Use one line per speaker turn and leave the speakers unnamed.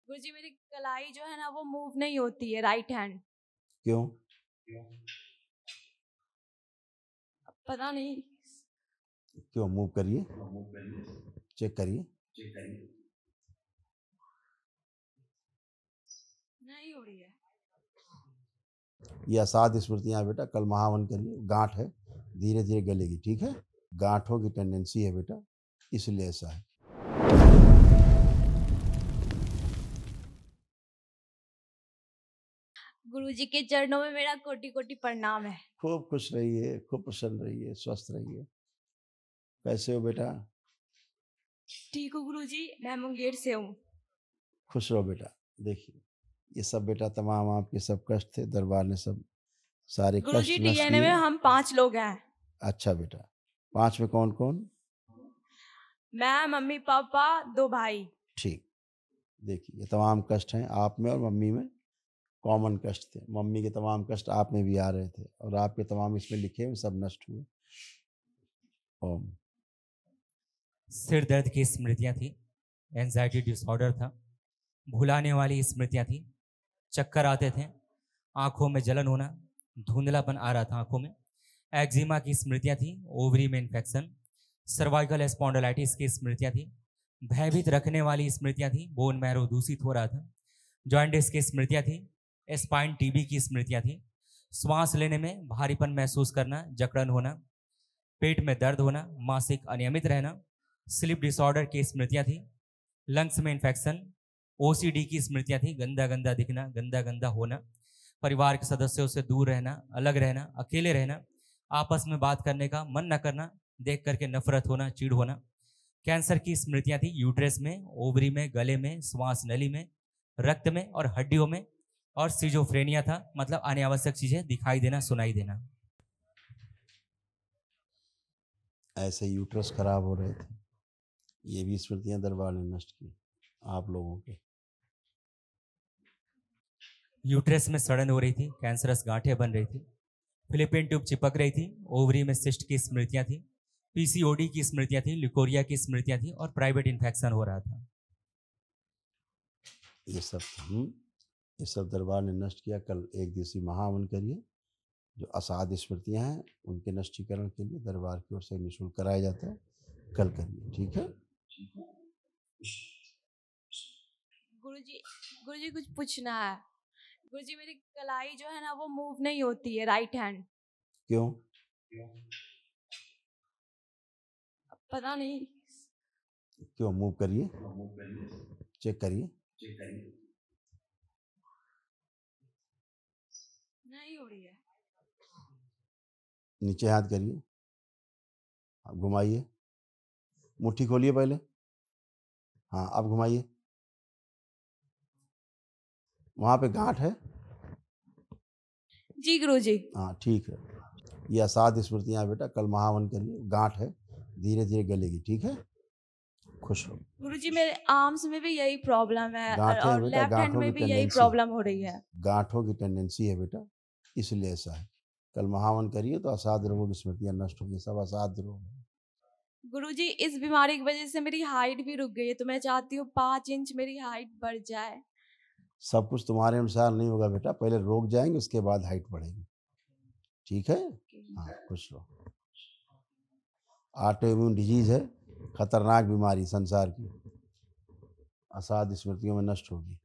गुरुजी मेरी कलाई जो है ना वो मूव नहीं होती है, राइट हैंड।
क्यों?
पता नहीं।
क्यों? मूव करिए, चेक करिए।
नहीं हो रही है।
ये असाध स्मृतियां बेटा, कल महावन करिए। गांठ है, धीरे धीरे गलेगी, ठीक है? गांठों की टेंडेंसी है बेटा, इसलिए ऐसा है।
गुरुजी के चरणों में मेरा कोटि कोटि प्रणाम है।
खूब खुश रहिए, खूब प्रसन्न रहिए, स्वस्थ रहिए। कैसे हो बेटा?
ठीक हूँ गुरुजी, मैं मुंगेर से हूँ।
खुश रहो बेटा। देखिए, ये सब बेटा तमाम आपके सब कष्ट थे, दरबार ने सब सारे
गुरुजी
कष्ट नष्ट
डीएनए में
किए।
हम 5 लोग हैं।
अच्छा बेटा, 5 में कौन कौन?
मैं, मम्मी पापा, 2 भाई।
ठीक। देखिए, ये तमाम कष्ट हैं आप में और मम्मी में, कॉमन कष्ट थे। मम्मी के तमाम कष्ट आप में भी आ रहे थे और आपके तमाम इसमें लिखे हुए सब नष्ट हुए। ओम।
सिर दर्द की स्मृतियां थी, एंजाइटी डिसऑर्डर था, भुलाने वाली स्मृतियां थी, चक्कर आते थे, आंखों में जलन होना, धुंधलापन आ रहा था आंखों में, एक्जिमा की स्मृतियां थी, ओवरी में इन्फेक्शन, सर्वाइकल स्पॉन्डिलाइटिस की स्मृतियां थी, भयभीत रखने वाली स्मृतियां थी, बोन मैरो दूषित हो रहा था, जॉइंटिस की स्मृतियां थी, स्पाइन टीबी की स्मृतियां थी, श्वास लेने में भारीपन महसूस करना, जकड़न होना, पेट में दर्द होना, मासिक अनियमित रहना, स्लीप डिसऑर्डर की स्मृतियां थी, लंग्स में इन्फेक्शन, ओसीडी की स्मृतियां थी, गंदा गंदा दिखना, गंदा गंदा होना, परिवार के सदस्यों से दूर रहना, अलग रहना, अकेले रहना, आपस में बात करने का मन न करना, देख करके नफरत होना, चिढ़ होना, कैंसर की स्मृतियां थी, यूट्रस में, ओवरी में, गले में, श्वास नली में, रक्त में और हड्डियों में, और सिजोफ्रेनिया था, मतलब अनावश्यक चीजें दिखाई देना, सुनाई देना।
ऐसे यूट्रस खराब हो रहे थे, ये भी स्मृतियां दरबार ने नष्ट की आप लोगों के।
यूट्रस में सड़न हो रही थी, कैंसरस गांठें बन रही थी, फिलिपिन ट्यूब चिपक रही थी, ओवरी में सिस्ट की स्मृतियां थी, पीसीओडी की स्मृतियां थी, लिकोरिया की स्मृतियां थी और प्राइवेट इन्फेक्शन हो रहा था।
ये सब दरबार ने नष्ट किया। कल एक दिवसीय महावन करिए। जो असाध स्मृतियां हैं उनके नष्टीकरण के लिए दरबार की ओर से निःशुल्क कराया जाता है। कल करिए, ठीक है?
गुरुजी गुरुजी कुछ पूछना है। गुरुजी मेरी कलाई जो है ना वो मूव नहीं होती है, राइट हैंड।
क्यों?
पता नहीं।
क्यों? मूव करिए, चेक करिए।
नहीं हो रही है।
नीचे हाथ करिए, अब घुमाइए, मुट्ठी खोलिए पहले। हाँ, अब घुमाइए। वहाँ पे गांठ है?
जी गुरुजी।
हाँ, ठीक है। ये असाध स्मृतियां बेटा, कल महावन करिए। गांठ है, धीरे धीरे गलेगी, ठीक है? खुश रहो।
गुरुजी मेरे आर्म्स में भी यही प्रॉब्लम है
गांठें
और
बेटा,
लेफ्ट हैंड
गांठों
में
की
भी यही
टेंडेंसी,
प्रॉब्लम हो रही है।
गांठों की टेंडेंसी है बेटा, इसलिए ऐसा है। कल महावन करिए तो असाध रोगों की स्मृतियां नष्ट होंगी। सब असाध रोग हैं।
गुरुजी इस बीमारी की वजह से मेरी हाइट भी रुक गई है, तो मैं चाहती हूँ 5 इंच मेरी हाइट बढ़ जाए।
सब कुछ तुम्हारे अनुसार नहीं होगा बेटा, पहले रोग जाएंगे उसके बाद हाइट बढ़ेगी, ठीक है? हाँ, खुश रहो। ऑटो इम्यून डिजीज है, खतरनाक बीमारी संसार की, असाध स्मृतियों में नष्ट होगी।